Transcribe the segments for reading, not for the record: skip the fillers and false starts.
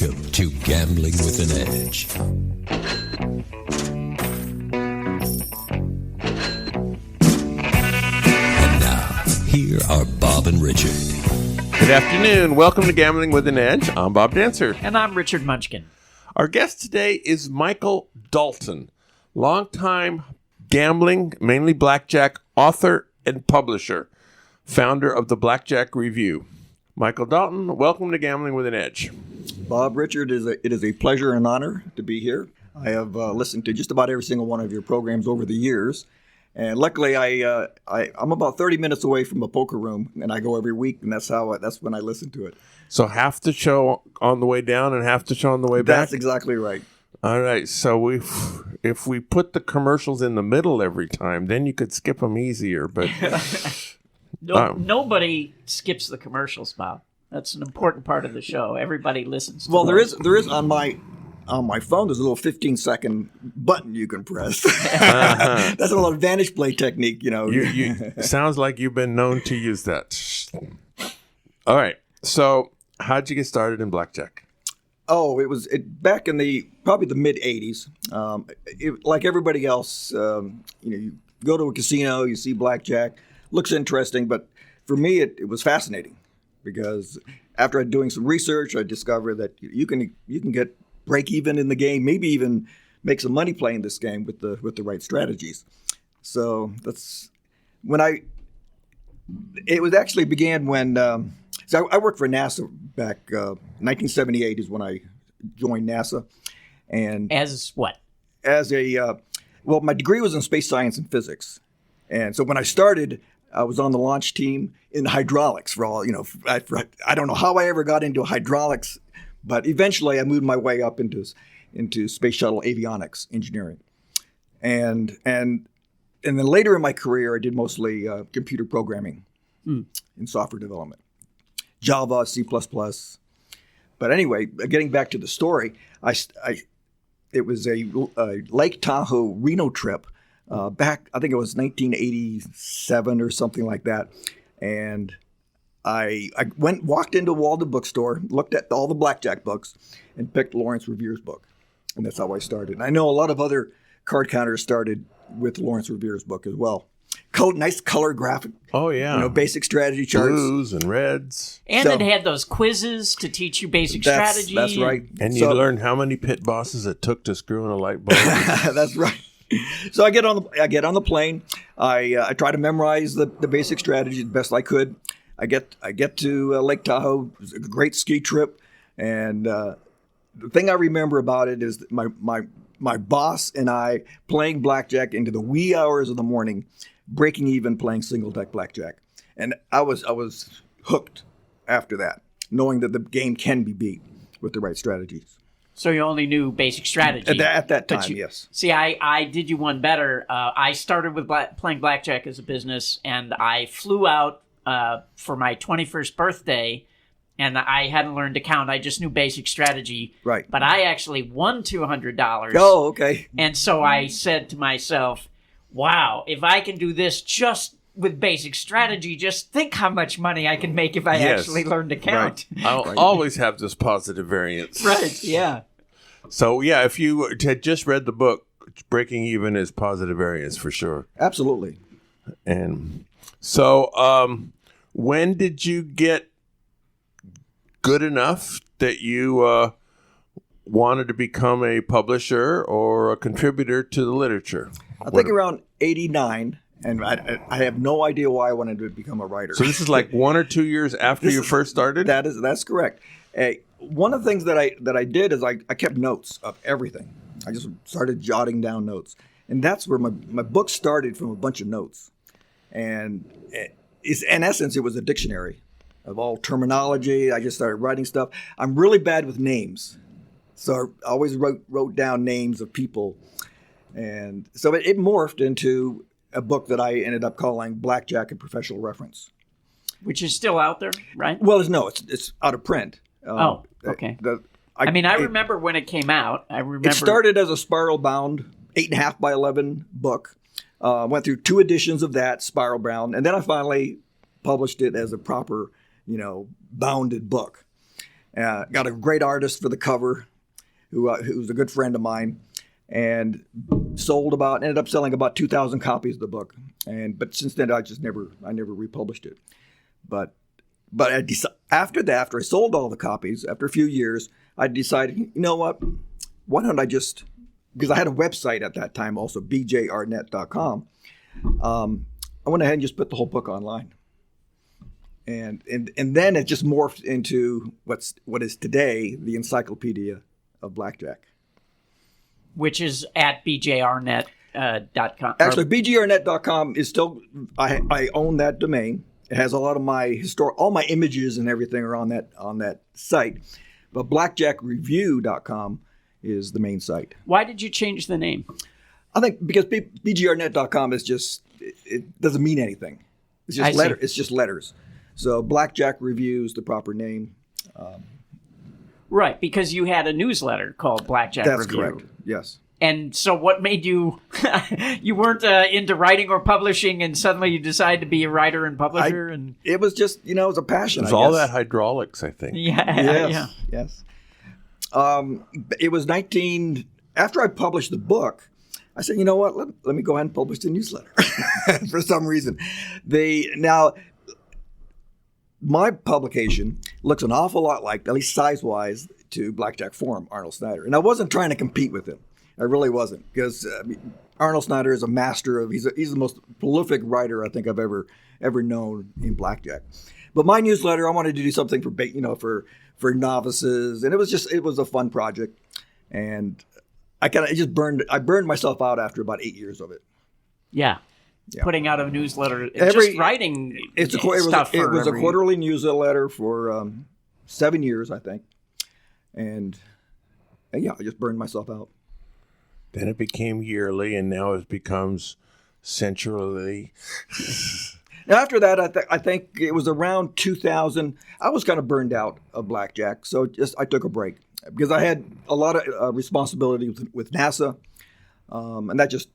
Welcome to Gambling with an Edge. And now, here are Bob and Richard. Good afternoon. Welcome to Gambling with an Edge. I'm Bob Dancer. And I'm Richard Munchkin. Our guest today is Michael Dalton, longtime gambling, mainly blackjack, author and publisher, founder of the Blackjack Review. Michael Dalton, welcome to Gambling with an Edge. Bob, Richard, it is a pleasure and honor to be here. I have listened to just about every single one of your programs over the years. And luckily, I'm about 30 minutes away from a poker room, and I go every week, and that's when I listen to it. So half the show on the way down and half the show on the way back? That's exactly right. All right. So if we put the commercials in the middle every time, then you could skip them easier. But nobody skips the commercials, Bob. That's an important part of the show. Everybody listens to Well, those. there is on my phone, there's a little 15-second button you can press. Uh-huh. That's a little advantage play technique, you know. You sounds like you've been known to use that. All right. So how'd you get started in blackjack? Oh, it was back in probably the mid '80s. Like everybody else, you go to a casino, you see blackjack, looks interesting, but for me, it was fascinating because after doing some research, I discovered that you can get break even in the game, maybe even make some money playing this game with the right strategies. So that's when it was actually began when. So I worked for NASA back 1978 is when I joined NASA, and As what? as my degree was in space science and physics, and so when I started, I was on the launch team in hydraulics for all I don't know how I ever got into hydraulics, but eventually I moved my way up into space shuttle avionics engineering, and then later in my career I did mostly computer programming and software development. Java, C++. But anyway, getting back to the story, it was a Lake Tahoe Reno trip back, I think it was 1987 or something like that. And I walked into a Walden bookstore, looked at all the blackjack books, and picked Lawrence Reviere's book. And that's how I started. And I know a lot of other card counters started with Lawrence Reviere's book as well. Nice color graphic. Oh, yeah. Basic strategy charts. Blues and reds. And it had those quizzes to teach you basic strategy. That's right. And you learned how many pit bosses it took to screw in a light bulb. That's right. So I get on the plane. I try to memorize the basic strategy the best I could. I get to Lake Tahoe. It was a great ski trip, and the thing I remember about it is that my boss and I playing blackjack into the wee hours of the morning, breaking even playing single deck blackjack, and I was hooked after that, knowing that the game can be beat with the right strategies. So you only knew basic strategy. At that time, yes. See, I did you one better. I started with playing blackjack as a business, and I flew out for my 21st birthday, and I hadn't learned to count. I just knew basic strategy. Right. But I actually won $200. Oh, okay. And so I said to myself, wow, if I can do this just with basic strategy, just think how much money I can make if I actually learn to count. Right. I'll always have this positive variance. Right, yeah. So, yeah, if you had just read the book, breaking even is positive variance for sure. Absolutely. And so when did you get good enough that you wanted to become a publisher or a contributor to the literature? I think around 89, and I have no idea why I wanted to become a writer. So this is like 1 or 2 years after you first started? That's correct. One of the things that I did is I kept notes of everything. I just started jotting down notes. And that's where my book started, from a bunch of notes. And in essence, it was a dictionary of all terminology. I just started writing stuff. I'm really bad with names. So I always wrote down names of people. And so it morphed into a book that I ended up calling Blackjack: A Professional Reference. Which is still out there, right? Well, it's out of print. Okay. I remember when it came out. It started as a spiral-bound 8.5 by 11 book. Went through 2 editions of that, spiral-bound, and then I finally published it as a proper, bounded book. Got a great artist for the cover, who's a good friend of mine, and ended up selling about 2,000 copies of the book. But since then, I never republished it. But after I sold all the copies, after a few years, I decided, you know what? Why don't I just, because I had a website at that time also, bjrnet.com. I went ahead and just put the whole book online. And then it just morphed into what is today the Encyclopedia of Blackjack. Which is at bjrnet.com. Actually, bjrnet.com is still, I own that domain. It has a lot of all my images and everything are on that site. But blackjackreview.com is the main site. Why did you change the name? I think because bgrnet.com is just, it doesn't mean anything. It's just It's just letters. So Blackjack Review is the proper name. Right, because you had a newsletter called Blackjack Review. That's correct. Yes. And so what made you, you weren't into writing or publishing, and suddenly you decided to be a writer and publisher? It was just, it was a passion. It was all that hydraulics, I think. Yes. It was after I published the book, I said, you know what, let me go ahead and publish the newsletter for some reason. My publication looks an awful lot like, at least size-wise, to Blackjack Forum, Arnold Snyder. And I wasn't trying to compete with him. I really wasn't, because Arnold Snyder is a master of, he's the most prolific writer I think I've ever known in Blackjack. But my newsletter, I wanted to do something for novices, and it was a fun project. And I burned myself out after about 8 years of it. Yeah. Putting out a newsletter, just writing stuff. It was a quarterly newsletter for 7 years, I think. And I just burned myself out. Then it became yearly, and now it becomes centrally. After that, I think it was around 2000. I was kind of burned out of Blackjack, so I took a break because I had a lot of responsibility with NASA, and that just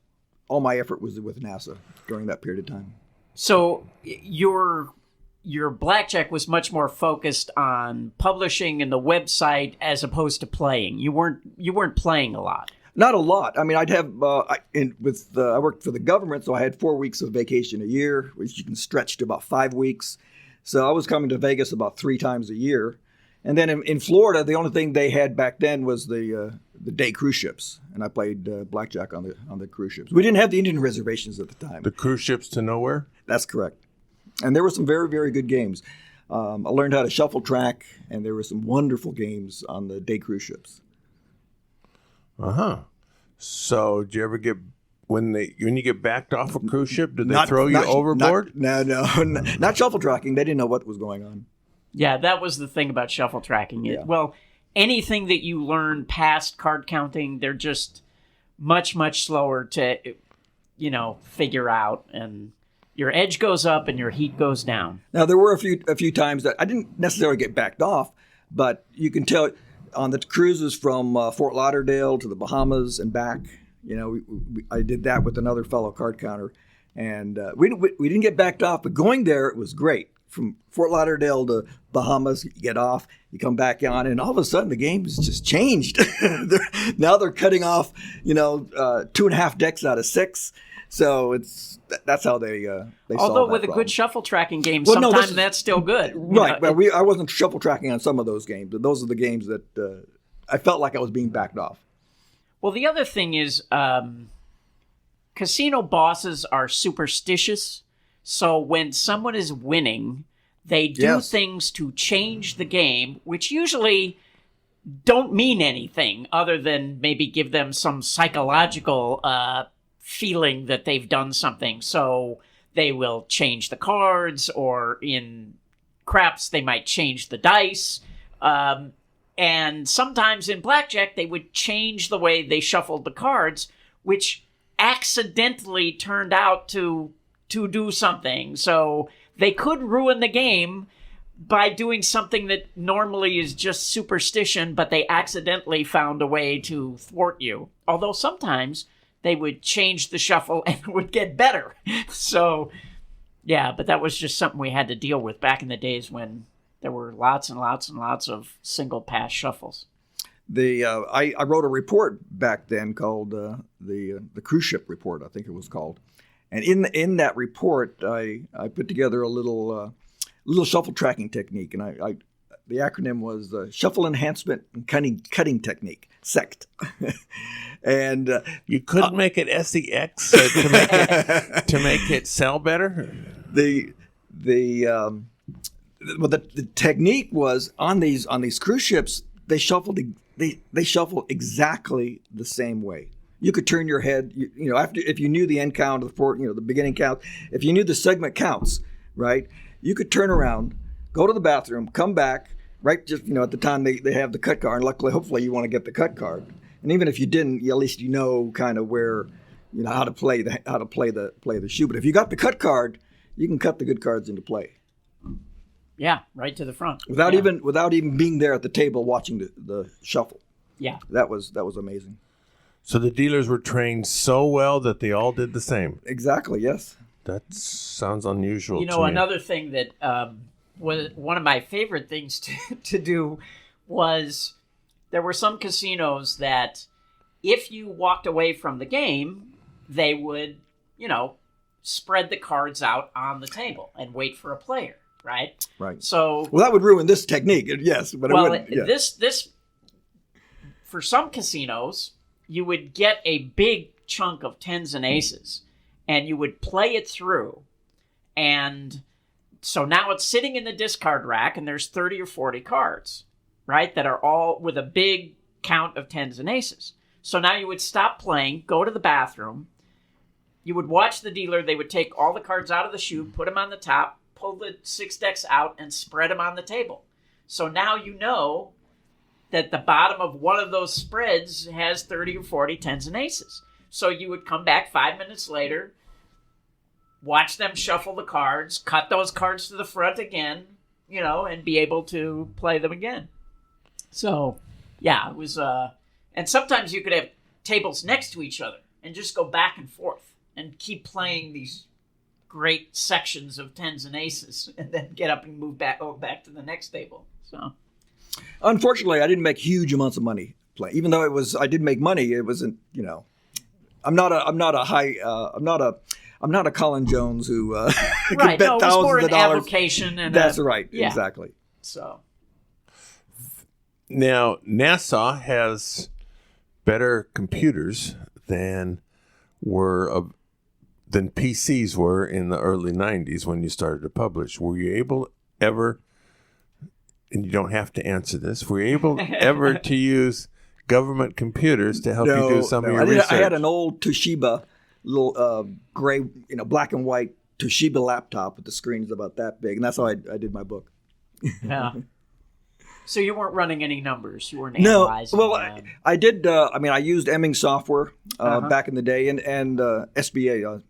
all my effort was with NASA during that period of time. So your Blackjack was much more focused on publishing and the website as opposed to playing. You weren't playing a lot. Not a lot. I mean, I'd have I worked for the government, so I had 4 weeks of vacation a year, which you can stretch to about 5 weeks. So I was coming to Vegas about 3 times a year. And then in Florida, the only thing they had back then was the day cruise ships, and I played blackjack on the cruise ships. We didn't have the Indian reservations at the time. The cruise ships to nowhere? That's correct. And there were some very, very good games. I learned how to shuffle track, and there were some wonderful games on the day cruise ships. So did you ever get when you get backed off a cruise ship? Did they throw you overboard? No, not shuffle tracking. They didn't know what was going on. Yeah, that was the thing about shuffle tracking. Yeah. Well, anything that you learn past card counting, they're just much, much slower to, figure out, and your edge goes up and your heat goes down. Now, there were a few times that I didn't necessarily get backed off, but you can tell on the cruises from Fort Lauderdale to the Bahamas and back, I did that with another fellow card counter, and we didn't get backed off, but going there, it was great. From Fort Lauderdale to Bahamas, you get off, you come back on, and all of a sudden the game has just changed. Now they're cutting off, 2.5 decks out of 6. So that's how they solve that Although with problem. A good shuffle tracking game, sometimes that's still good. Right. Well, I wasn't shuffle tracking on some of those games, but those are the games that I felt like I was being backed off. Well, the other thing is casino bosses are superstitious. So when someone is winning, they do things to change the game, which usually don't mean anything other than maybe give them some psychological feeling that they've done something. So they will change the cards, or in craps, they might change the dice. And sometimes in blackjack, they would change the way they shuffled the cards, which accidentally turned out to do something. So they could ruin the game by doing something that normally is just superstition, but they accidentally found a way to thwart you. Although sometimes they would change the shuffle and it would get better. So, yeah, but that was just something we had to deal with back in the days when there were lots and lots and lots of single pass shuffles. I wrote a report back then called the cruise ship report, I think it was called, and in that report I put together a little shuffle tracking technique, and I the acronym was Shuffle Enhancement and Cutting Technique, SECT. And you couldn't make it SEX to make it sell better. The technique was on these cruise ships. They shuffle exactly the same way. You could turn your head, if you knew the end count of the beginning count, if you knew the segment counts, right? You could turn around, go to the bathroom, come back, right? Just at the time they have the cut card. And luckily, hopefully, you want to get the cut card. And even if you didn't, at least you know kind of where, how to play the shoe. But if you got the cut card, you can cut the good cards into play. Yeah, right to the front. Without even being there at the table watching the shuffle. Yeah. That was amazing. So the dealers were trained so well that they all did the same. Exactly, yes. That sounds unusual to me. Another thing that was one of my favorite things to do was there were some casinos that if you walked away from the game, they would, spread the cards out on the table and wait for a player, right? Right. So that would ruin this technique, yes, but it wouldn't. Yeah. This for some casinos, you would get a big chunk of tens and aces, and you would play it through, and so now it's sitting in the discard rack, and there's 30 or 40 cards, right, that are all with a big count of tens and aces. So now you would stop playing, go to the bathroom, you would watch the dealer, they would take all the cards out of the shoe, put them on the top, pull the 6 decks out, and spread them on the table. So now you know that the bottom of one of those spreads has 30 or 40 tens and aces. So you would come back 5 minutes later, watch them shuffle the cards, cut those cards to the front again, and be able to play them again. So, yeah, it was... and sometimes you could have tables next to each other and just go back and forth and keep playing these great sections of tens and aces and then get up and move back to the next table. So... Unfortunately, I didn't make huge amounts of money playing. Even though I did make money. It wasn't, I'm not a Colin Jones who could right. bet No, it was thousands more of an dollars. avocation and That's right, yeah. exactly. So now NASA has better computers than PCs were in the early 90s when you started to publish. Were you able ever, and you don't have to answer this, were you able ever to use government computers to help you do some of your research? I had an old Toshiba, little gray, black and white Toshiba laptop with the screens about that big, and that's how I did my book. yeah. So you weren't running any numbers. You weren't analyzing. No, well, I did. I used Emming software back in the day, and SBA,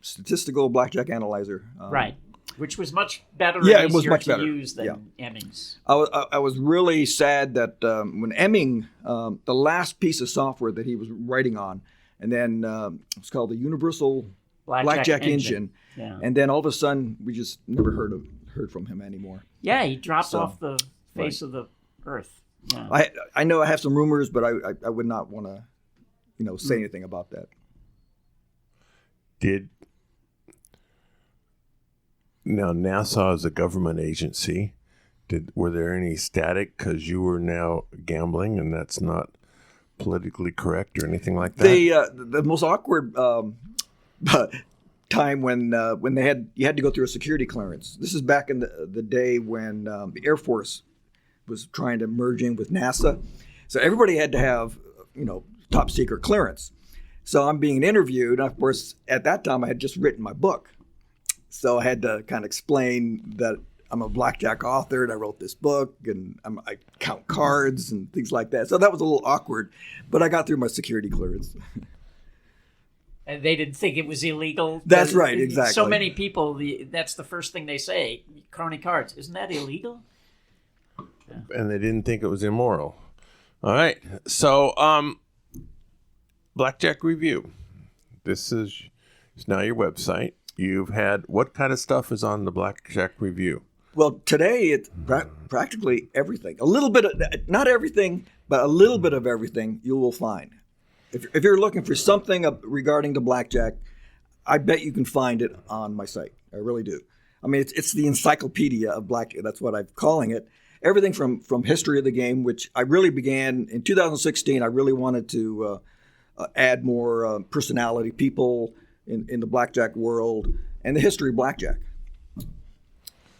Statistical Blackjack Analyzer. Right. Which was much better and it was easier much to better. use than Emmings. I was really sad that when Emming, the last piece of software that he was writing on, and then it's called the Universal Blackjack Engine. Yeah. And then all of a sudden, we just never heard from him anymore. Yeah, he dropped off the face of the earth. Yeah. I know I have some rumors, but I would not want to, say anything about that. Now, NASA is a government agency. Were there any static because you were now gambling and that's not politically correct or anything like that? The most awkward time when you had to go through a security clearance. This is back in the day when the Air Force was trying to merge in with NASA. So everybody had to have, top secret clearance. So I'm being interviewed. And of course, at that time, I had just written my book. So I had to kind of explain that I'm a blackjack author and I wrote this book and I count cards and things like that. So that was a little awkward, but I got through my security clearance. And they didn't think it was illegal. That's right, exactly. So many people, that's the first thing they say, crony cards. Isn't that illegal? Yeah. And they didn't think it was immoral. All right. So, Blackjack Review. This is now your website. You've had, what kind of stuff is on the Blackjack Review? Well, today it's practically everything. A little bit of, not everything, but a little bit of everything you will find. If you're looking for something regarding the blackjack, I bet you can find it on my site. I really do. I mean, it's the encyclopedia of blackjack. That's what I'm calling it. Everything from history of the game, which I really began in 2016. I really wanted to add more personality, people in the blackjack world, and the history of blackjack.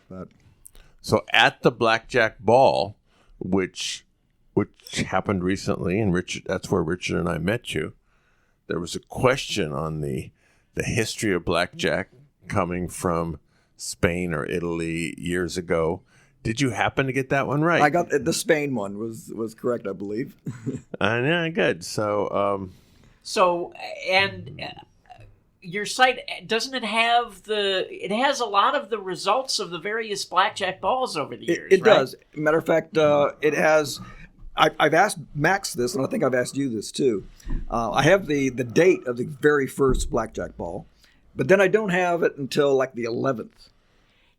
But So at the Blackjack Ball, which happened recently, and Richard, that's where Richard and I met you, there was a question on the history of blackjack coming from Spain or Italy years ago. Did you happen to get that one right? I got the Spain one was correct, I believe. Yeah, good. So, your site, doesn't it have it has a lot of the results of the various blackjack balls over the years, It right? does. Matter of fact, it has. I've asked Max this, and I think I've asked you this too. I have the date of the very first blackjack ball, but then I don't have it until like the 11th.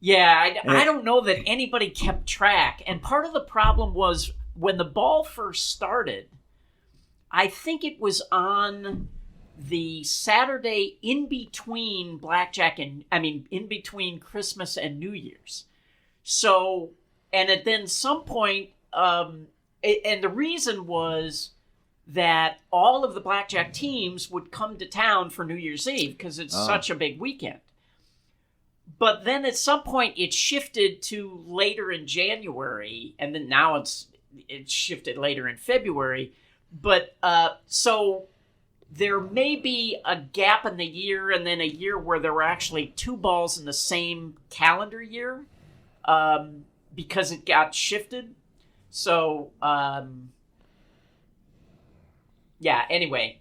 Yeah, I don't know that anybody kept track. And part of the problem was when the ball first started, I think it was on the Saturday in between in between Christmas and New Year's. So, and at then some point, and the reason was that all of the blackjack teams would come to town for New Year's Eve because it's such a big weekend. But then at some point it shifted to later in January, and then now it's shifted later in February. But so there may be a gap in the year, and then a year where there were actually two balls in the same calendar year because it got shifted. So, yeah, anyway.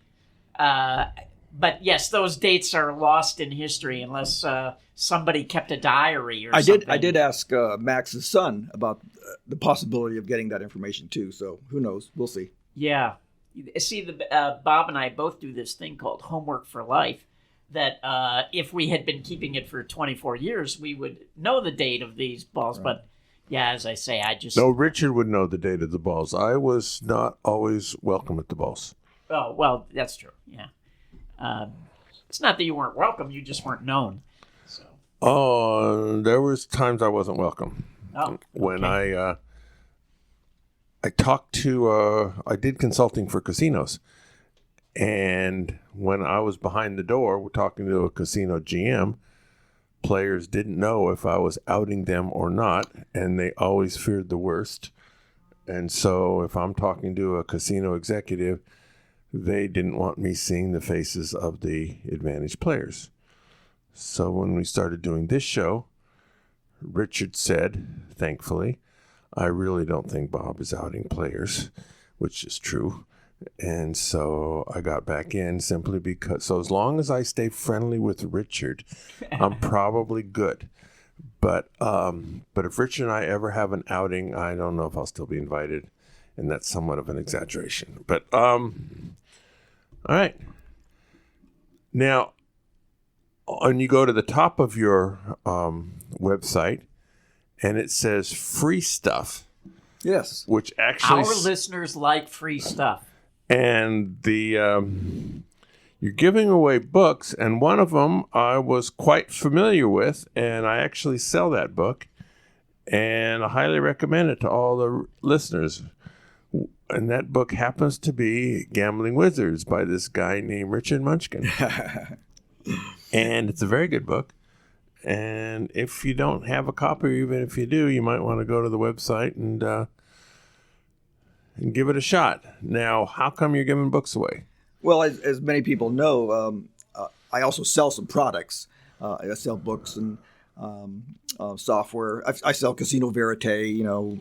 But yes, those dates are lost in history unless somebody kept a diary or something. I did ask Max's son about the possibility of getting that information too. So who knows? We'll see. Yeah. See, Bob and I both do this thing called homework for life, that if we had been keeping it for 24 years, we would know the date of these balls. Right. But yeah, as I say, No, Richard would know the date of the balls. I was not always welcome at the balls. Oh, well, that's true, yeah. It's not that you weren't welcome, you just weren't known. So. Oh, there was times I wasn't welcome. Oh, okay. When I talked to, I did consulting for casinos. And when I was behind the door talking to a casino GM, players didn't know if I was outing them or not, and they always feared the worst. And so if I'm talking to a casino executive, they didn't want me seeing the faces of the advantage players. So when we started doing this show, Richard said, thankfully, I really don't think Bob is outing players, which is true. And so I got back in simply because, so as long as I stay friendly with Richard, I'm probably good. But if Richard and I ever have an outing, I don't know if I'll still be invited. And that's somewhat of an exaggeration. But, all right. Now, when you go to the top of your website, and it says free stuff. Yes. Which actually... Our listeners like free stuff. And you're giving away books, and one of them I was quite familiar with, and I actually sell that book, and I highly recommend it to all the listeners. And that book happens to be Gambling Wizards by this guy named Richard Munchkin. And it's a very good book. And if you don't have a copy, or even if you do, you might want to go to the website and give it a shot. Now, how come you're giving books away? Well, as many people know, I also sell some products. I sell books and software. I sell Casino Verite,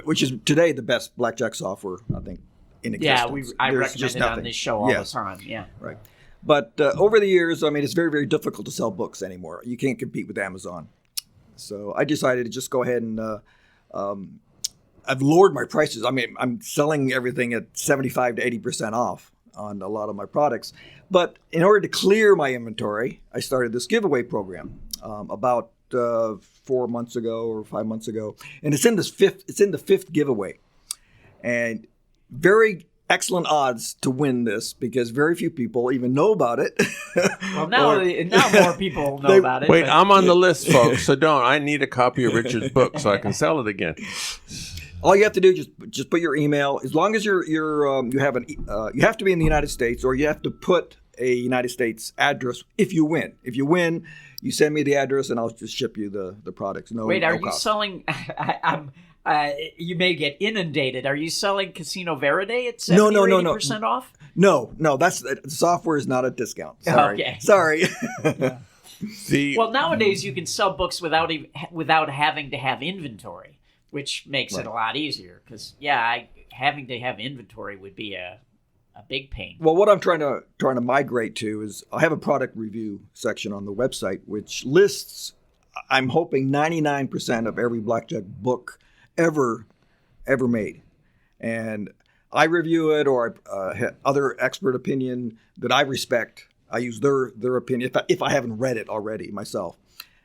which is today the best blackjack software, I think, in existence. Yeah, I recommend it on this show all the time. Yeah, right. But over the years, I mean, it's very, very difficult to sell books anymore. You can't compete with Amazon. So I decided to just go ahead and I've lowered my prices. I mean, I'm selling everything at 75 to 80% off on a lot of my products. But in order to clear my inventory, I started this giveaway program about 4 months ago or 5 months ago, and it's in the fifth giveaway, and very excellent odds to win this because very few people even know about it. Well, now more people know about it. Wait, but- I'm on the list, folks, so don't. I need a copy of Richard's book so I can sell it again. All you have to do is just put your email. As long as you have to be in the United States, or you have to put a United States address if you win. If you win, you send me the address and I'll just ship you the products. Wait, are you cost. selling? You may get inundated. Are you selling Casino Verde at 70 No, or no. 80% off? No, that's the software is not a discount. Sorry. Okay. Sorry. Well, nowadays you can sell books without having to have inventory, which makes it a lot easier. Because having to have inventory would be a big pain. Well, what I'm trying to migrate to is I have a product review section on the website which lists, I'm hoping, 99% of every blackjack book ever made, and I review it, or other expert opinion that I respect. I use their opinion if I haven't read it already myself,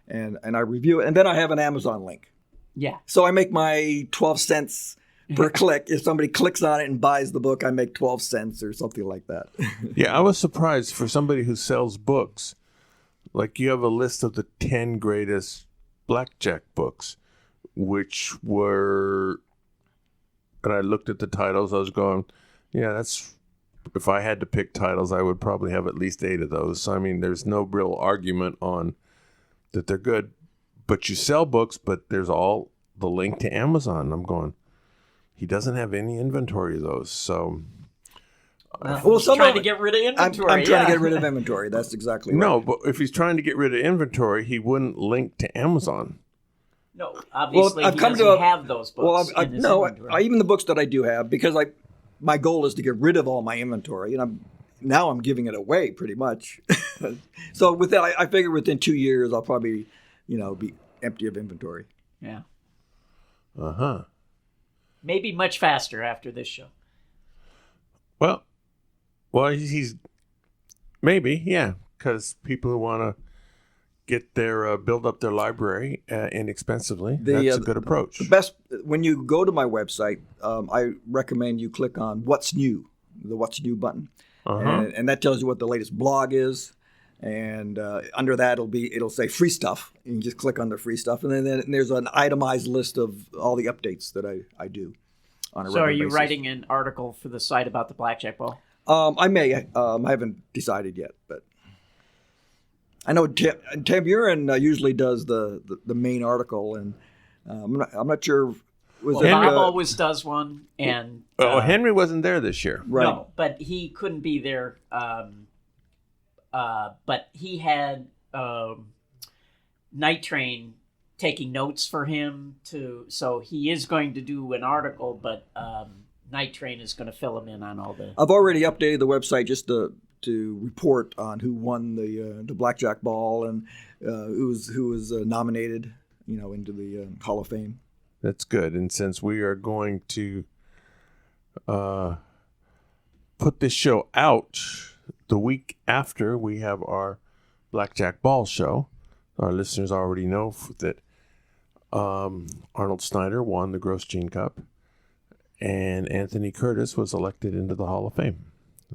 and I review it, and then I have an Amazon link. Yeah. So I make my 12 cents per click. If somebody clicks on it and buys the book, I make 12 cents or something like that. Yeah, I was surprised for somebody who sells books. Like, you have a list of the 10 greatest blackjack books, which were, and I looked at the titles, I was going, yeah, if I had to pick titles, I would probably have at least 8 of those. So, I mean, there's no real argument on that they're good. But you sell books, but there's all the link to Amazon. I'm going, he doesn't have any inventory of those. So, Well, trying to get rid of inventory. I'm trying to get rid of inventory. That's exactly right. no, but if he's trying to get rid of inventory, he wouldn't link to Amazon. No, obviously I've he come doesn't to have those books. Well, in his inventory. even the books that I do have, because my goal is to get rid of all my inventory, and I'm giving it away pretty much. So with that, I figure within 2 years I'll probably, be empty of inventory. Yeah. Uh-huh. Maybe much faster after this show. Well, he's maybe, yeah, because people who want to get their build up their library inexpensively, that's a good approach. The best, when you go to my website, I recommend you click on What's New, the What's New button, and that tells you what the latest blog is. And under that, it'll say free stuff. You can just click on the free stuff, and then there's an itemized list of all the updates that I do on a regular basis. So, are you writing an article for the site about the blackjack ball? I may. I haven't decided yet, but I know Tamurin usually does the main article, and I'm not sure. Bob always does one, and Henry wasn't there this year, right? No, but he couldn't be there. But he had Night Train taking notes for him so he is going to do an article, but Night Train is going to fill him in on all the. I've already updated the website just to report on who won the blackjack ball and who was nominated, into the Hall of Fame. That's good. And since we are going to put this show out the week after we have our Blackjack Ball show, our listeners already know that Arnold Snyder won the Gross Gene Cup, and Anthony Curtis was elected into the Hall of Fame.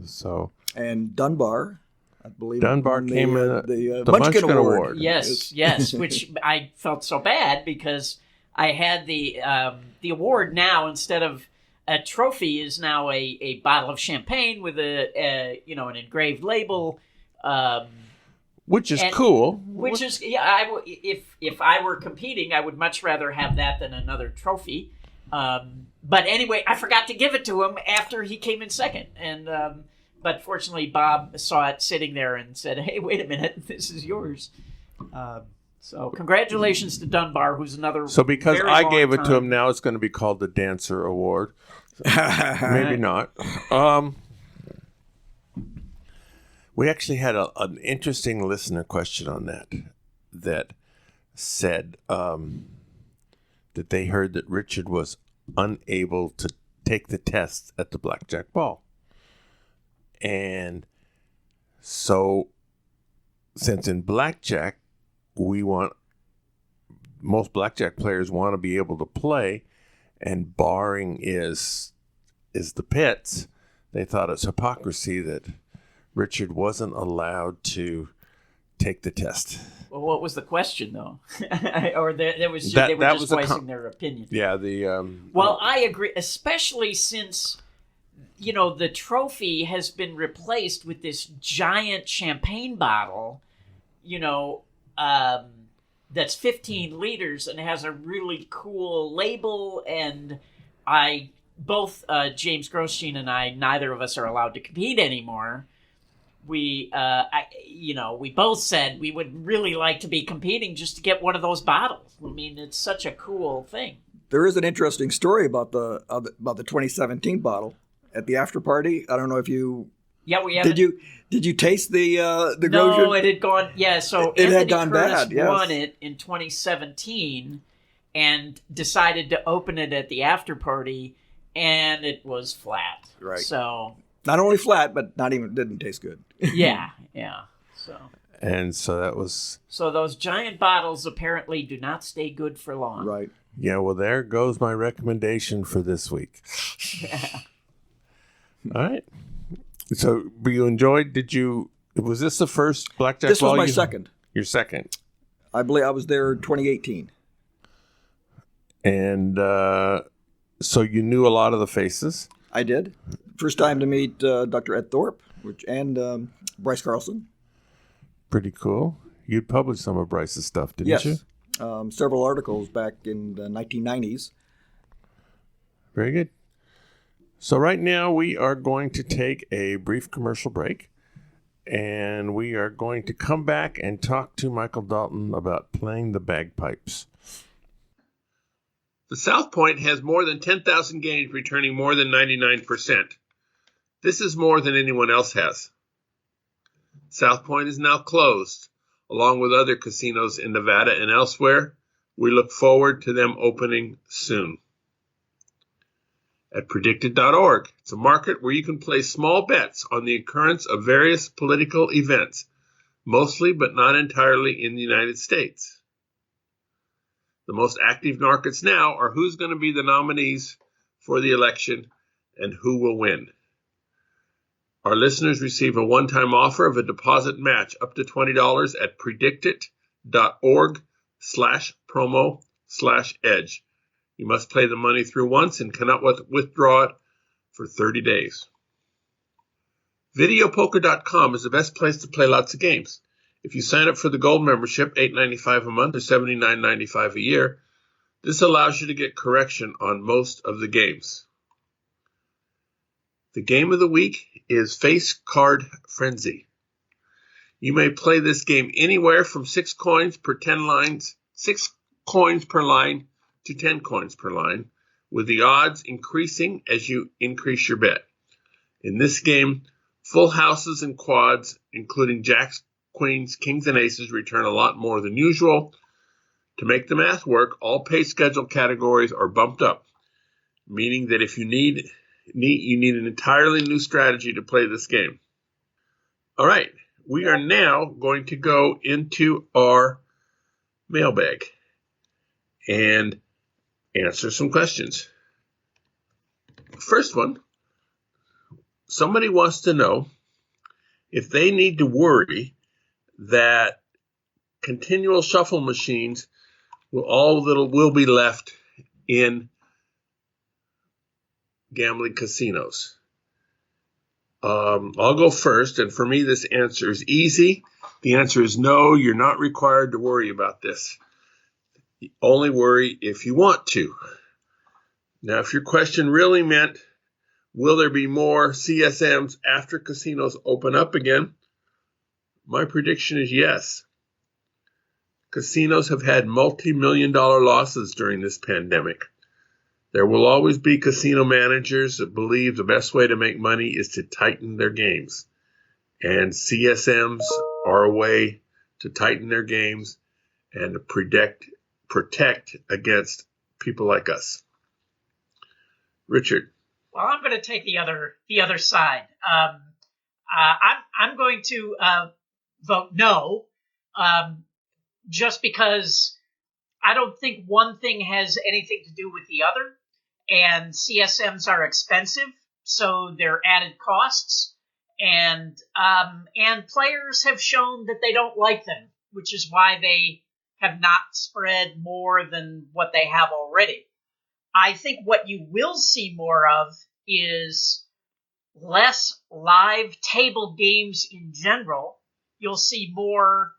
So, and Dunbar, I believe, came in the Munchkin Award. Yes, which I felt so bad because I had the award now instead of a trophy is now a bottle of champagne with an engraved label, which is cool. Which is if I were competing, I would much rather have that than another trophy. But anyway, I forgot to give it to him after he came in second, and but fortunately Bob saw it sitting there and said, "Hey, wait a minute, this is yours." So congratulations to Dunbar, who's another. So because I gave it to time. him, now it's going to be called the Dancer Award. Maybe not. We actually had an interesting listener question on that said that they heard that Richard was unable to take the test at the Blackjack Ball. And so, since in Blackjack, we want most blackjack players want to be able to play, and barring is the pits. They thought it's hypocrisy that Richard wasn't allowed to take the test. Well, what was the question, though? Or they were just voicing their opinion. Yeah, Well, I agree, especially since, the trophy has been replaced with this giant champagne bottle, that's 15 liters and has a really cool label. And both James Grosjean and I, neither of us are allowed to compete anymore. We both said we would really like to be competing just to get one of those bottles. I mean, it's such a cool thing. There is an interesting story about the 2017 bottle at the after party. I don't know if you. Yeah, we have. Did you taste the Grosjean? No, it had gone. Yeah, so it Anthony had gone Curtis bad. Yes. won it in 2017 and decided to open it at the after party, and it was flat. Right. So. Not only flat, but didn't taste good. Yeah. So that was. So those giant bottles apparently do not stay good for long. Right. Yeah. Well, there goes my recommendation for this week. Yeah. All right. So, you enjoyed? Was this the first blackjack? This was ball my second. Your second. I believe I was there in 2018. And so you knew a lot of the faces. I did. First time to meet Dr. Ed Thorpe and Bryce Carlson. Pretty cool. You'd published some of Bryce's stuff, didn't you? Yes. Several articles back in the 1990s. Very good. So right now we are going to take a brief commercial break, and we are going to come back and talk to Michael Dalton about playing the bagpipes. The South Point has more than 10,000 games returning more than 99%. This is more than anyone else has. South Point is now closed, along with other casinos in Nevada and elsewhere. We look forward to them opening soon. At predicted.org, it's a market where you can place small bets on the occurrence of various political events, mostly but not entirely in the United States. The most active markets now are who's going to be the nominees for the election and who will win. Our listeners receive a one-time offer of a deposit match up to $20 at predictit.org/promo/edge. You must pay the money through once and cannot withdraw it for 30 days. Videopoker.com is the best place to play lots of games. If you sign up for the Gold membership, $8.95 a month or $79.95 a year, this allows you to get correction on most of the games. The game of the week is Face Card Frenzy. You may play this game anywhere from 6 coins per 10 lines, 6 coins per line to 10 coins per line, with the odds increasing as you increase your bet. In this game, full houses and quads, including jacks, queens, kings, and aces, return a lot more than usual. To make the math work, all pay schedule categories are bumped up, meaning that if you need an entirely new strategy to play this game. All right, we are now going to go into our mailbag and answer some questions. First one, somebody wants to know if they need to worry that continual shuffle machines will be left in gambling casinos. I'll go first, and for me this answer is easy. The answer is no, you're not required to worry about this. You only worry if you want to. Now, if your question really meant, will there be more CSMs after casinos open up again? My prediction is yes. Casinos have had multi-million-dollar losses during this pandemic. There will always be casino managers that believe the best way to make money is to tighten their games. And CSMs are a way to tighten their games and to protect against people like us. Richard. Well, I'm going to take the other side. I'm going to vote no, just because I don't think one thing has anything to do with the other. And CSMs are expensive, so they're added costs. And players have shown that they don't like them, which is why they have not spread more than what they have already. I think what you will see more of is less live table games in general. You'll see more,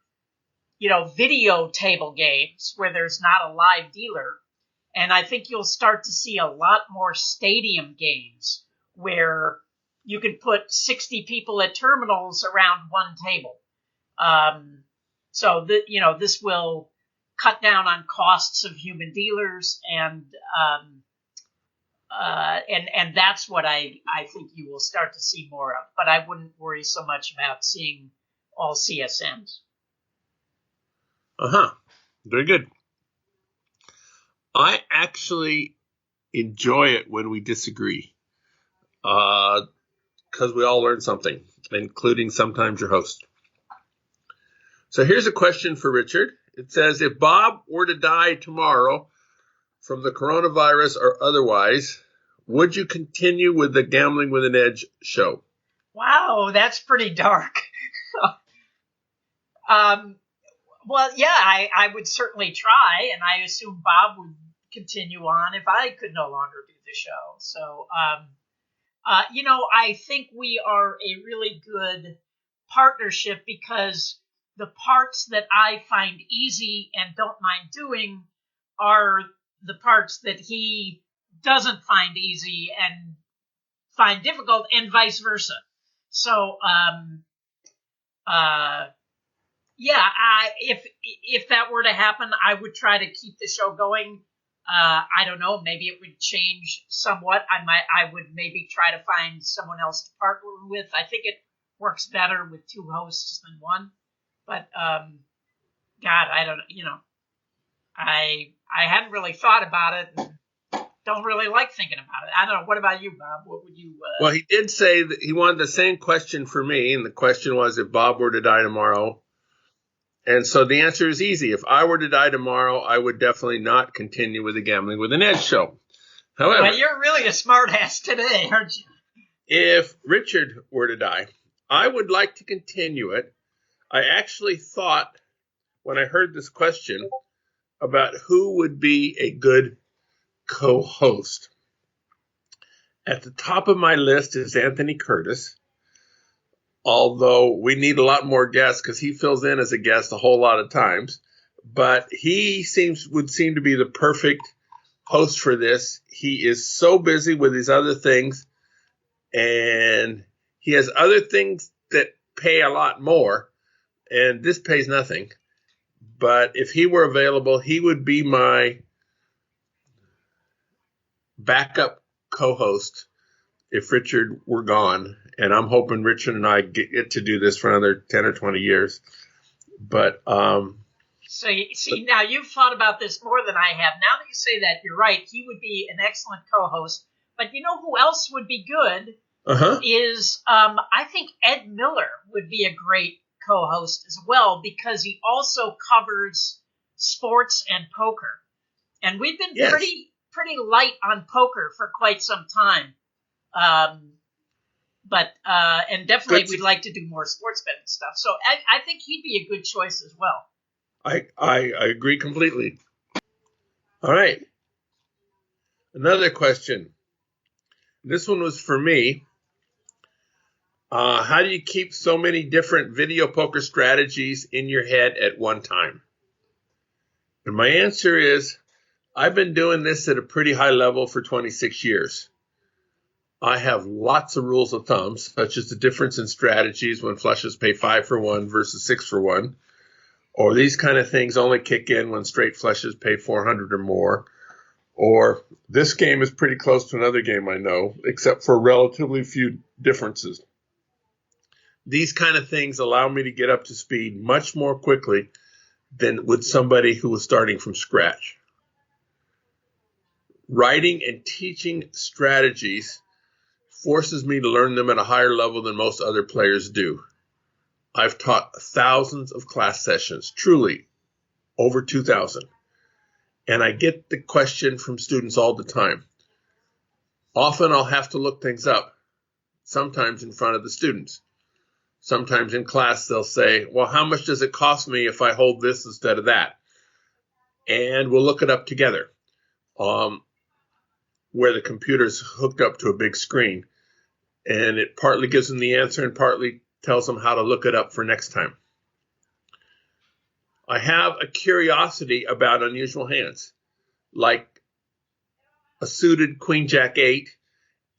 video table games where there's not a live dealer. And I think you'll start to see a lot more stadium games where you can put 60 people at terminals around one table. So this will cut down on costs of human dealers, and that's what I think you will start to see more of. But I wouldn't worry so much about seeing all CSMs. Very good. I actually enjoy it when we disagree, because we all learn something, including sometimes your host. So here's a question for Richard. It says, if Bob were to die tomorrow from the coronavirus or otherwise, would you continue with the Gambling with an Edge show? Wow, that's pretty dark. Well, yeah, I would certainly try, and I assume Bob would continue on if I could no longer do the show. So, I think we are a really good partnership because the parts that I find easy and don't mind doing are the parts that he doesn't find easy and find difficult, and vice versa. So, if that were to happen, I would try to keep the show going. I don't know, maybe it would change somewhat. I would maybe try to find someone else to partner with. I think it works better with two hosts than one. But God, I don't, I hadn't really thought about it. And don't really like thinking about it. I don't know. What about you, Bob? What would you? Well, he did say that he wanted the same question for me, and the question was if Bob were to die tomorrow. And so the answer is easy. If I were to die tomorrow, I would definitely not continue with the Gambling with an Edge show. However, well, you're really a smartass today, aren't you? If Richard were to die, I would like to continue it. I actually thought when I heard this question about who would be a good co-host. At the top of my list is Anthony Curtis. Although we need a lot more guests because he fills in as a guest a whole lot of times. But he would seem to be the perfect host for this. He is so busy with his other things, and he has other things that pay a lot more, and this pays nothing. But if he were available, he would be my backup co-host if Richard were gone. And I'm hoping Richard and I get to do this for another 10 or 20 years. But so now you've thought about this more than I have. Now that you say that, you're right. He would be an excellent co-host. But you know who else would be good? Is I think Ed Miller would be a great co-host as well, because he also covers sports and poker. And we've been pretty light on poker for quite some time. And definitely we'd like to do more sports betting stuff. So I think he'd be a good choice as well. I agree completely. All right. Another question. This one was for me. How do you keep so many different video poker strategies in your head at one time? And my answer is, I've been doing this at a pretty high level for 26 years. I have lots of rules of thumb, such as the difference in strategies when flushes pay 5 for 1 versus 6 for 1, or these kind of things only kick in when straight flushes pay 400 or more, or this game is pretty close to another game I know, except for relatively few differences. These kind of things allow me to get up to speed much more quickly than with somebody who was starting from scratch. Writing and teaching strategies forces me to learn them at a higher level than most other players do. I've taught thousands of class sessions, truly over 2,000. And I get the question from students all the time. Often I'll have to look things up, sometimes in front of the students. Sometimes in class they'll say, well, how much does it cost me if I hold this instead of that? And we'll look it up together, where the computer's hooked up to a big screen. And it partly gives them the answer and partly tells them how to look it up for next time. I have a curiosity about unusual hands, like a suited Queen Jack 8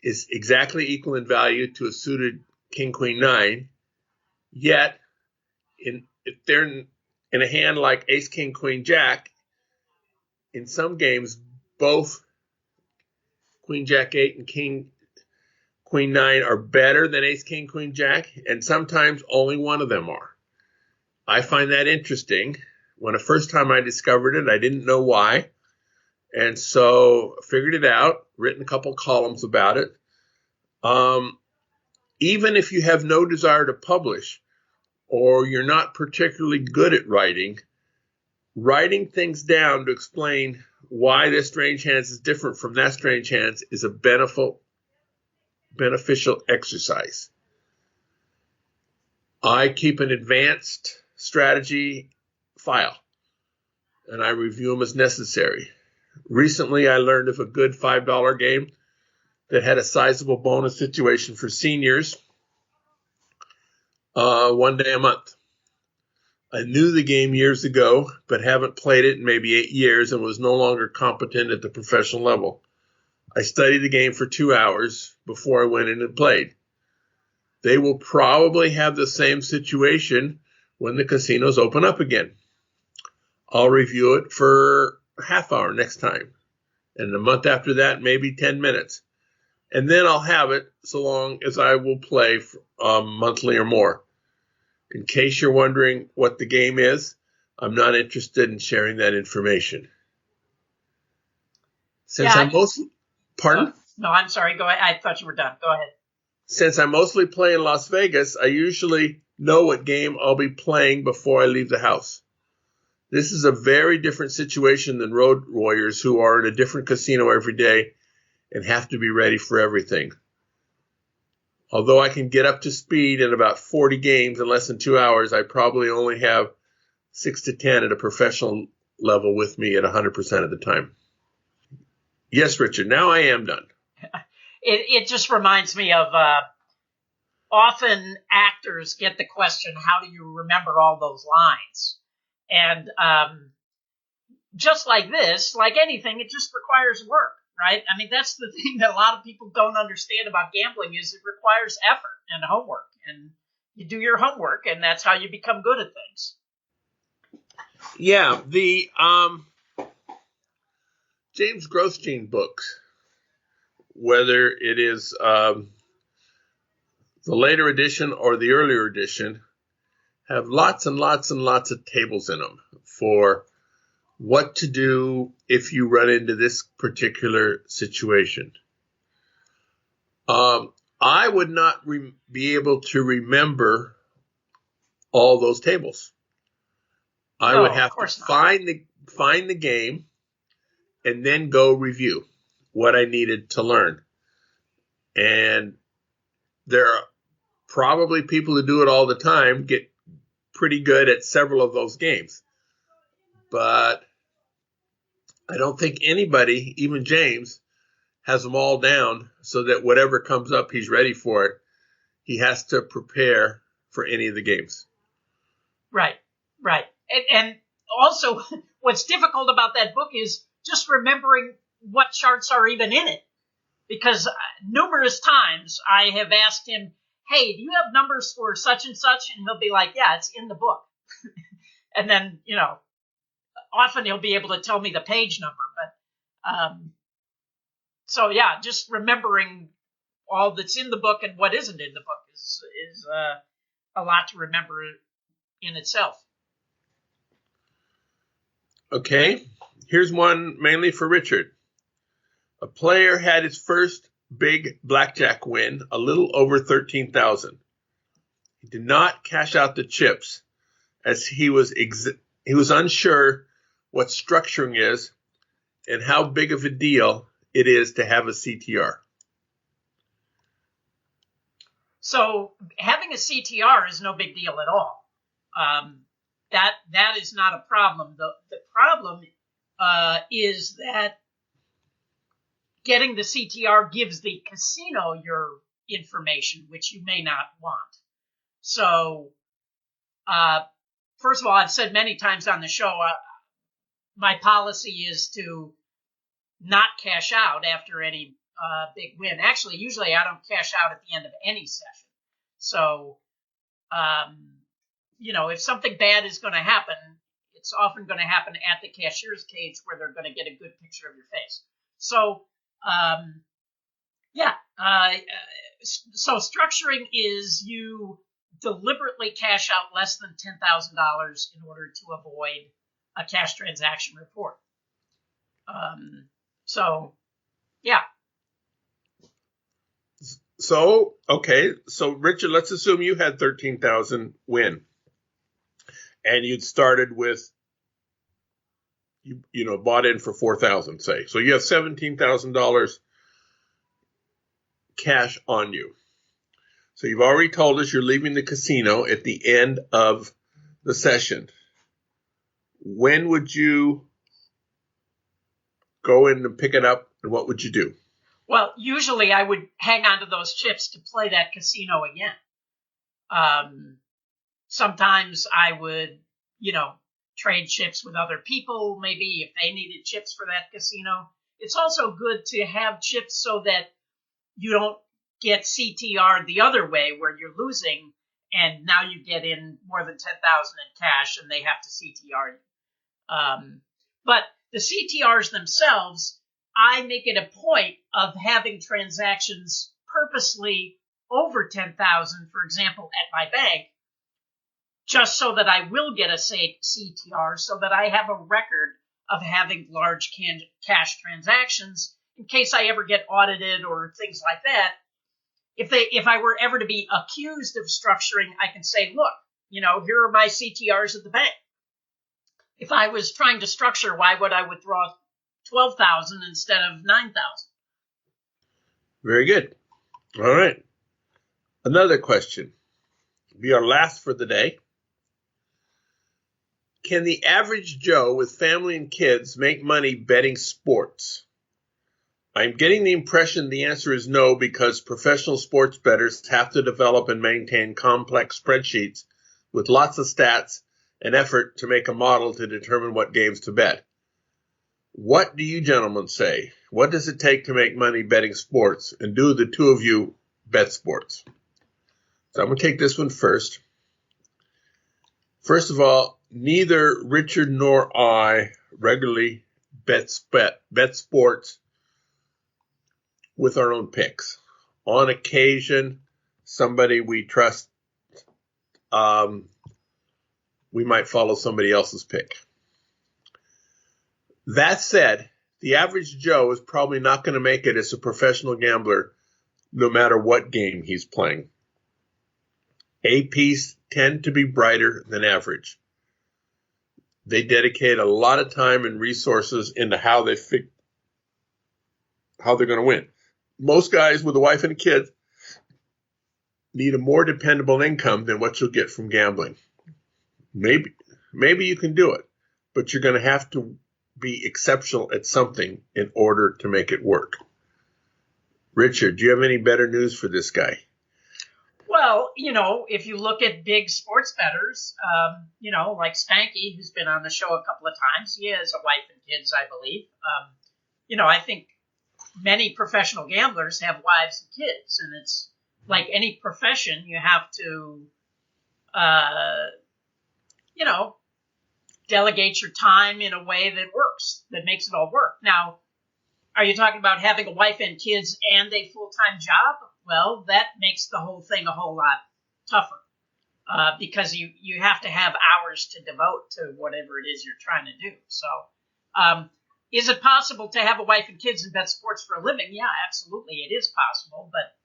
is exactly equal in value to a suited King Queen 9, yet if they're in a hand like Ace King Queen Jack, in some games both Queen Jack 8 and King Queen 9 are better than Ace King Queen Jack, and sometimes only one of them are. I find that interesting. When the first time I discovered it, I didn't know why. And so I figured it out, written a couple columns about it. Even if you have no desire to publish or you're not particularly good at writing things down to explain why this strange hands is different from that strange hands is a beneficial exercise. I keep an advanced strategy file, and I review them as necessary. Recently, I learned of a good $5 game that had a sizable bonus situation for seniors, 1 day a month. I knew the game years ago, but haven't played it in maybe 8 years and was no longer competent at the professional level. I studied the game for 2 hours before I went in and played. They will probably have the same situation when the casinos open up again. I'll review it for a half hour next time, and the month after that, maybe 10 minutes. And then I'll have it so long as I will play monthly or more. In case you're wondering what the game is, I'm not interested in sharing that information. Pardon? No, I'm sorry. Go ahead. I thought you were done. Go ahead. Since I mostly play in Las Vegas, I usually know what game I'll be playing before I leave the house. This is a very different situation than road warriors who are in a different casino every day and have to be ready for everything. Although I can get up to speed in about 40 games in less than 2 hours, I probably only have 6 to 10 at a professional level with me at 100% of the time. Yes, Richard, now I am done. It just reminds me of often actors get the question, how do you remember all those lines? And just like this, like anything, it just requires work, right? I mean, that's the thing that a lot of people don't understand about gambling is it requires effort and homework. And you do your homework, and that's how you become good at things. Yeah, the James Grothstein books, whether it is the later edition or the earlier edition, have lots and lots and lots of tables in them for what to do if you run into this particular situation. I would not be able to remember all those tables. I would have to find the game and then go review what I needed to learn. And there are probably people who do it all the time get pretty good at several of those games. But I don't think anybody, even James, has them all down so that whatever comes up, he's ready for it. He has to prepare for any of the games. Right. And also, what's difficult about that book is just remembering what charts are even in it. Because numerous times I have asked him, hey, do you have numbers for such and such? And he'll be like, yeah, it's in the book. And then, often he'll be able to tell me the page number. But so, yeah, just remembering all that's in the book and what isn't in the book is a lot to remember in itself. Okay, here's one mainly for Richard. A player had his first big blackjack win, a little over $13,000. He did not cash out the chips as he was unsure what structuring is and how big of a deal it is to have a CTR? So having a CTR is no big deal at all. That is not a problem. The problem is that getting the CTR gives the casino your information, which you may not want. So, first of all, I've said many times on the show, my policy is to not cash out after any big win. Actually, usually I don't cash out at the end of any session. So, if something bad is going to happen, it's often going to happen at the cashier's cage where they're going to get a good picture of your face. So, so structuring is you deliberately cash out less than $10,000 in order to avoid a cash transaction report. So Richard, let's assume you had 13,000 win, and you'd started with, bought in for 4,000, say. So you have $17,000 cash on you. So you've already told us you're leaving the casino at the end of the session. When would you go in and pick it up, and what would you do? Well, usually I would hang on to those chips to play that casino again. Sometimes I would, trade chips with other people, maybe if they needed chips for that casino. It's also good to have chips so that you don't get CTR the other way where you're losing and now you get in more than 10,000 in cash and they have to CTR you. But the CTRs themselves, I make it a point of having transactions purposely over 10,000, for example, at my bank, just so that I will get a CTR, so that I have a record of having large cash transactions in case I ever get audited or things like that. If I were ever to be accused of structuring, I can say, look, here are my CTRs at the bank. If I was trying to structure, why would I withdraw 12,000 instead of 9,000? Very good. All right. Another question. Be our last for the day. Can the average Joe with family and kids make money betting sports? I'm getting the impression the answer is no, because professional sports bettors have to develop and maintain complex spreadsheets with lots of stats and effort to make a model to determine what games to bet. What do you gentlemen say? What does it take to make money betting sports? And do the two of you bet sports? So I'm going to take this one first. First of all, neither Richard nor I regularly bet sports with our own picks. On occasion, somebody we trust, we might follow somebody else's pick. That said, the average Joe is probably not going to make it as a professional gambler no matter what game he's playing. APs tend to be brighter than average. They dedicate a lot of time and resources into how they're going to win. Most guys with a wife and kids need a more dependable income than what you'll get from gambling. Maybe you can do it, but you're going to have to be exceptional at something in order to make it work. Richard, do you have any better news for this guy? Well, if you look at big sports bettors, like Spanky, who's been on the show a couple of times, he has a wife and kids, I believe. I think many professional gamblers have wives and kids, and it's like any profession, you have to, delegate your time in a way that works, that makes it all work. Now, are you talking about having a wife and kids and a full-time job? Well, that makes the whole thing a whole lot tougher because you have to have hours to devote to whatever it is you're trying to do. So is it possible to have a wife and kids and bet sports for a living? Yeah, absolutely. It is possible. But,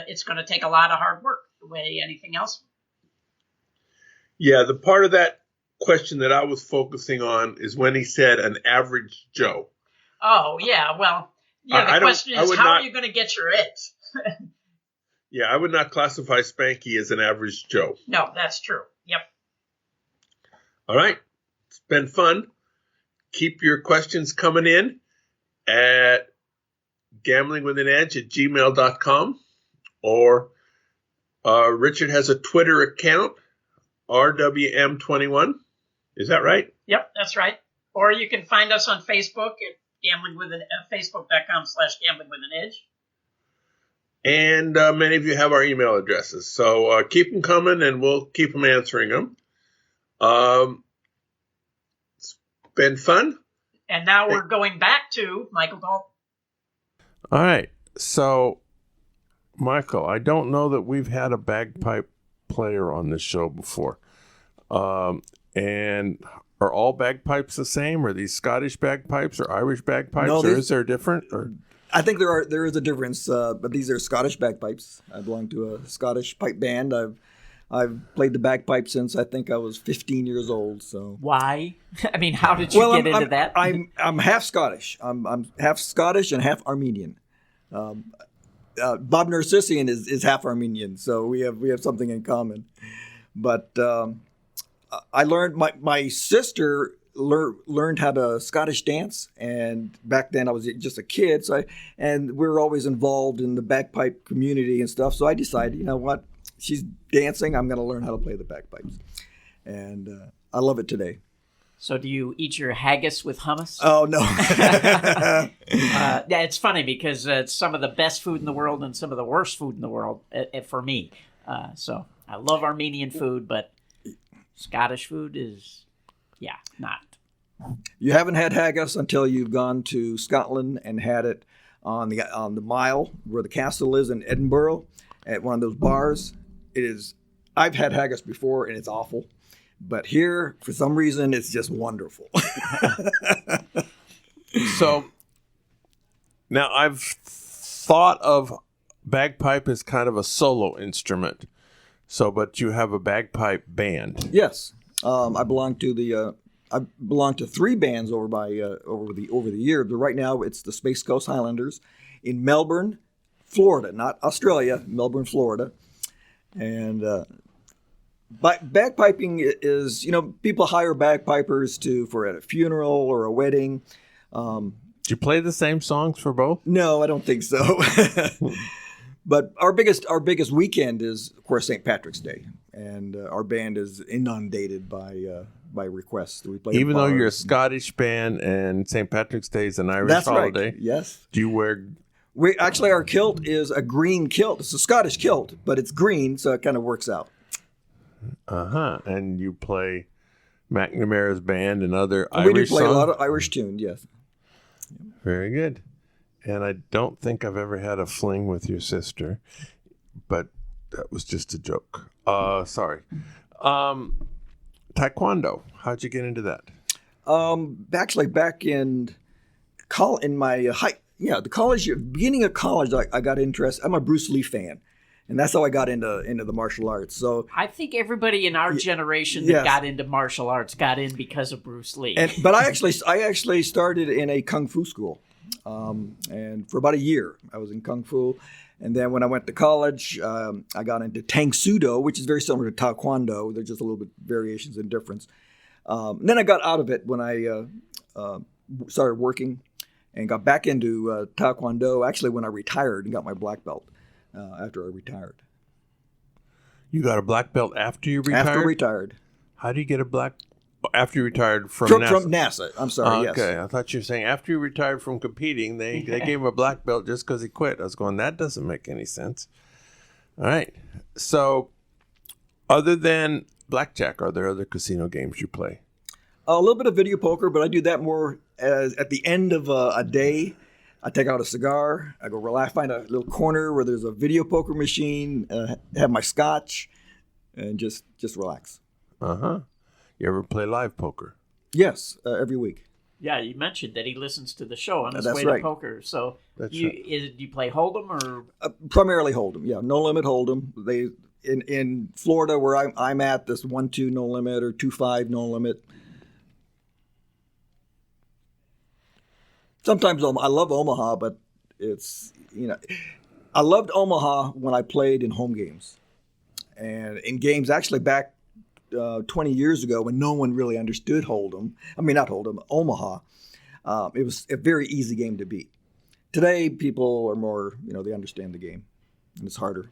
it's gonna take a lot of hard work the way anything else would. Yeah, the part of that question that I was focusing on is when he said an average Joe. Oh, yeah. Well, yeah, the question is, how are you going to get your eggs? Yeah, I would not classify Spanky as an average Joe. No, that's true. Yep. All right. It's been fun. Keep your questions coming in at gamblingwithanedge@gmail.com, or Richard has a Twitter account, RWM21. Is that right? Yep, that's right. Or you can find us on Facebook at facebook.com/gamblingwithanedge. And many of you have our email addresses. So keep them coming, and we'll keep them answering them. It's been fun. And now we're going back to Michael Dalton. All right. So, Michael, I don't know that we've had a bagpipe player on this show before. And are all bagpipes the same? Are these Scottish bagpipes or Irish bagpipes? No, or is there a different? Or? I think there is a difference, but these are Scottish bagpipes. I belong to a Scottish pipe band. I've played the bagpipe since I think I was 15 years old. So why? I mean, how did you get into that? I'm half Scottish. I'm half Scottish and half Armenian. Bob Narcissian is half Armenian, so we have something in common. But I learned my sister learned how to Scottish dance, and back then I was just a kid, and we were always involved in the bagpipe community and stuff. So I decided, you know what, she's dancing, I'm going to learn how to play the bagpipes, and I love it today. So do you eat your haggis with hummus? Oh no! Yeah, it's funny because it's some of the best food in the world and some of the worst food in the world for me. So I love Armenian food, but Scottish food is. Yeah, not. You haven't had haggis until you've gone to Scotland and had it on the mile where the castle is in Edinburgh at one of those bars. It is. I've had haggis before and it's awful, but here for some reason it's just wonderful. So now I've thought of bagpipe as kind of a solo instrument. So, but you have a bagpipe band. Yes. I belong to three bands over the year. But right now, it's the Space Coast Highlanders in Melbourne, Florida, not Australia. Melbourne, Florida, and bagpiping is people hire bagpipers for at a funeral or a wedding. Do you play the same songs for both? No, I don't think so. But our biggest weekend is, of course, St. Patrick's Day, and our band is inundated by requests. We play even though you're a Scottish band and St. Patrick's Day is an Irish holiday. Right. Yes. Do you wear? Our kilt is a green kilt. It's a Scottish kilt, but it's green, so it kind of works out. And you play McNamara's band and other Irish songs? We do play a lot of Irish tunes. Yes. Very good. And I don't think I've ever had a fling with your sister, but that was just a joke. Sorry. Taekwondo. How'd you get into that? Actually, back in my the college year, beginning of college, I got interested. I'm a Bruce Lee fan, and that's how I got into the martial arts. So I think everybody in our generation that got into martial arts got in because of Bruce Lee. But I actually started in a kung fu school. And for about a year, I was in Kung Fu. And then when I went to college, I got into Tang Sudo, which is very similar to Tae Kwon Do. There's just a little bit variations and difference. Then I got out of it when I started working and got back into Tae Kwon Do, actually when I retired and got my black belt after I retired. You got a black belt after you retired? After retired. How do you get a black after you retired from NASA? From NASA. I'm sorry, yes. Okay, I thought you were saying after you retired from competing, they gave him a black belt just because he quit. I was going, that doesn't make any sense. All right. So, other than blackjack, are there other casino games you play? A little bit of video poker, but I do that more as at the end of a day. I take out a cigar. I go relax, find a little corner where there's a video poker machine, have my scotch, and just relax. You ever play live poker? Yes, every week. Yeah, you mentioned that he listens to the show on his That's way right. to poker. So That's do you play Hold'em or? Primarily Hold'em, yeah. No limit Hold'em. in Florida where I'm at, this 1-2 no limit or 2-5 no limit. Sometimes I love Omaha, but it's, I loved Omaha when I played in home games. And in games actually back 20 years ago when no one really understood Omaha. It was a very easy game to beat. Today, people are more, they understand the game, and it's harder.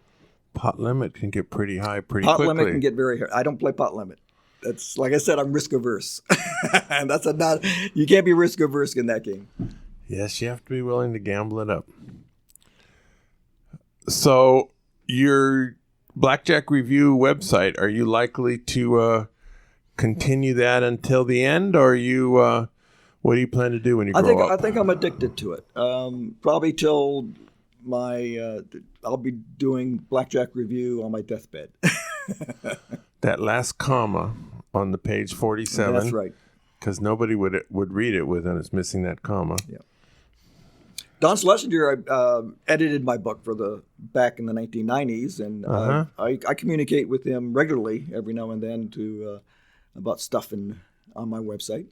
Pot limit can get pretty high pretty quickly. Pot limit can get very high. I don't play pot limit. That's, like I said, I'm risk averse. And you can't be risk averse in that game. Yes, you have to be willing to gamble it up. So, your Blackjack Review website, are you likely to continue that until the end, or what do you plan to do when you grow up? I think I'm addicted to it. Probably till I'll be doing Blackjack Review on my deathbed. That last comma on the page 47. That's right. Because nobody would read it without it's missing that comma. Yeah. Don Schlesinger edited my book back in the 1990s, and I communicate with him regularly every now and then about stuff on my website.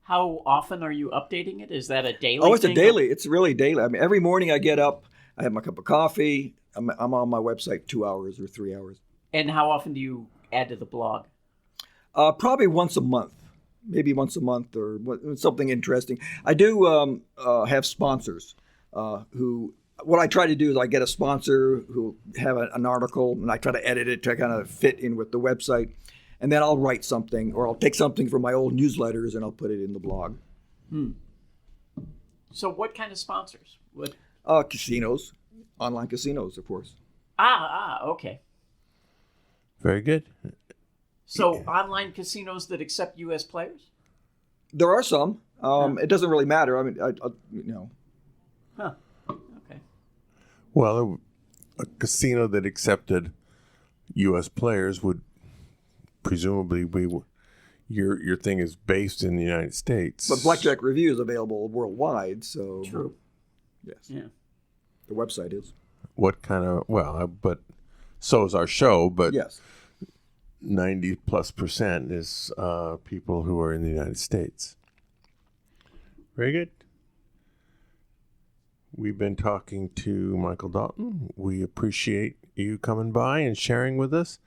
How often are you updating it? Is that a daily Oh, it's thing? a daily. It's really daily. I mean, every morning I get up, I have my cup of coffee, I'm on my website 2 hours or 3 hours. And how often do you add to the blog? Probably once a month. Maybe once a month or something interesting. I do have sponsors who, what I try to do is I get a sponsor who have an article and I try to edit it to kind of fit in with the website. And then I'll write something or I'll take something from my old newsletters and I'll put it in the blog. So what kind of sponsors? Casinos, online casinos, of course. Okay. Very good. So online casinos that accept U.S. players? There are some. It doesn't really matter. I mean, Huh. Okay. Well, a casino that accepted U.S. players would presumably your thing is based in the United States. But Blackjack Review is available worldwide, so True. yes. Yeah. The website is. What kind of but so is our show, but yes. 90+% is people who are in the United States. Very good. We've been talking to Michael Dalton. We appreciate you coming by and sharing with us.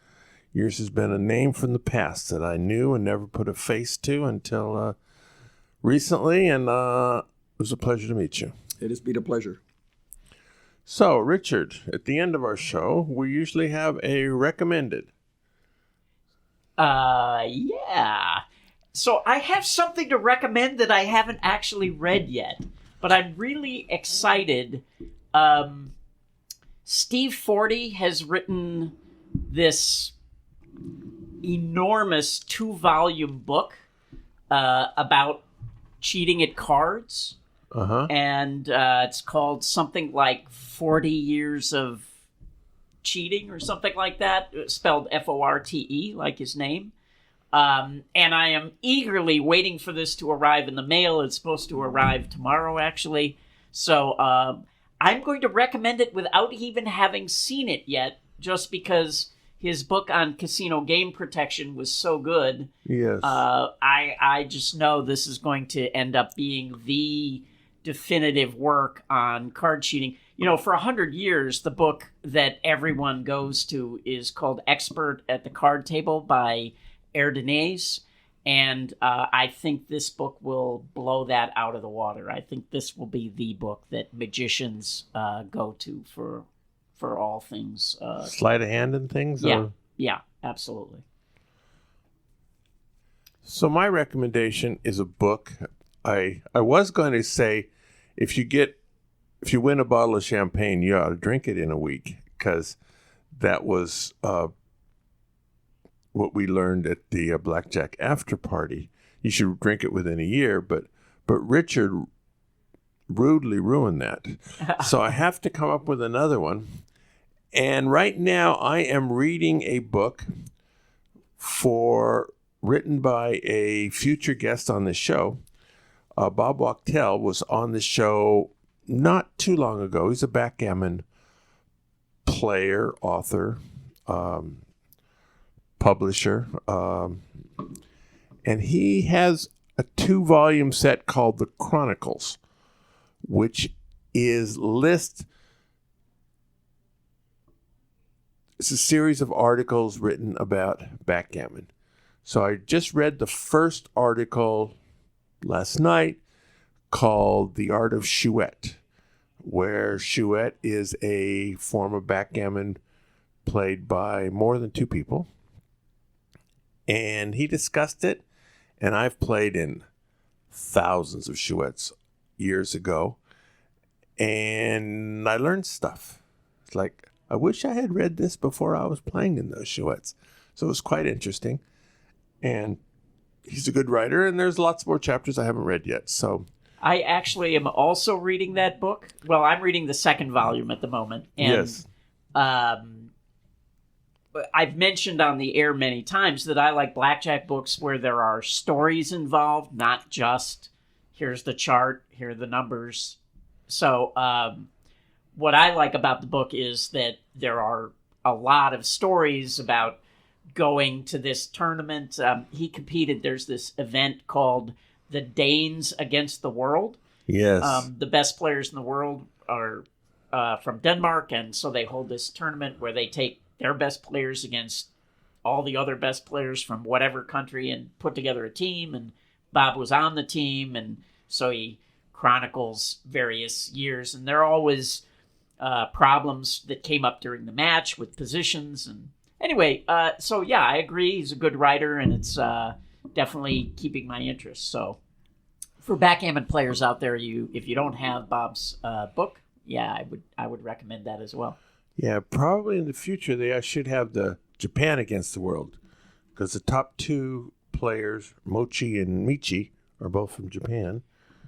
Yours has been a name from the past that I knew and never put a face to until recently, and it was a pleasure to meet you. It has been a pleasure. So, Richard, at the end of our show, we usually have a recommended. Yeah. So I have something to recommend that I haven't actually read yet, but I'm really excited. Steve Forte has written this enormous 2-volume book about cheating at cards. And it's called something like 40 Years of Cheating or something like that, spelled Forte, like his name. And I am eagerly waiting for this to arrive in the mail. It's supposed to arrive tomorrow, actually. So I'm going to recommend it without even having seen it yet, just because his book on casino game protection was so good. Yes. I just know this is going to end up being the definitive work on card cheating. You know, for 100 years, the book that everyone goes to is called Expert at the Card Table by Erdenez. And I think this book will blow that out of the water. I think this will be the book that magicians go to for all things. Sleight of hand and things? Yeah, absolutely. So my recommendation is a book. I was going to say, if you win a bottle of champagne, you ought to drink it in a week, because that was what we learned at the Blackjack after party. You should drink it within a year, but Richard rudely ruined that. So I have to come up with another one. And right now I am reading a book written by a future guest on this show. Bob Watchel was on the show not too long ago. He's a backgammon player, author, publisher, and he has a 2-volume set called the Chronicles, which is it's a series of articles written about backgammon. So I just read the first article last night called The Art of Chouette, where Chouette is a form of backgammon played by more than 2 people. And he discussed it, and I've played in thousands of Chouettes years ago, and I learned stuff. It's like, I wish I had read this before I was playing in those Chouettes. So it was quite interesting. And he's a good writer, and there's lots more chapters I haven't read yet. So I actually am also reading that book. Well, I'm reading the 2nd volume at the moment. And, yes. I've mentioned on the air many times that I like blackjack books where there are stories involved, not just here's the chart, here are the numbers. So what I like about the book is that there are a lot of stories about going to this tournament. He competed. There's this event called the Danes Against the World. Yes. The best players in the world are from Denmark, and so they hold this tournament where they take their best players against all the other best players from whatever country and put together a team. And Bob was on the team, and so he chronicles various years. And there are always problems that came up during the match with positions. And anyway, so yeah, I agree. He's a good writer, and it's definitely keeping my interest. So for backgammon players out there, if you don't have Bob's book, yeah, I would recommend that as well. Yeah, probably in the future they should have the Japan Against the World, because the top 2 players, Mochi and Michi, are both from Japan.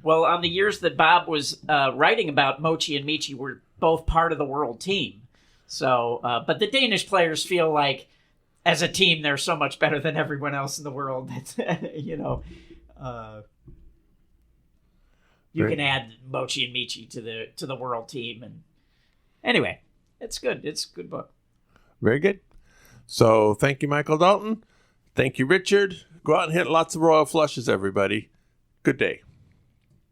Well, on the years that Bob was writing about, Mochi and Michi were both part of the world team. So, but the Danish players feel like, as a team, they're so much better than everyone else in the world. You know, you can add Mochi and Michi to the world team, and anyway. It's good. It's a good book. Very good. So thank you, Michael Dalton. Thank you, Richard. Go out and hit lots of royal flushes, everybody. Good day.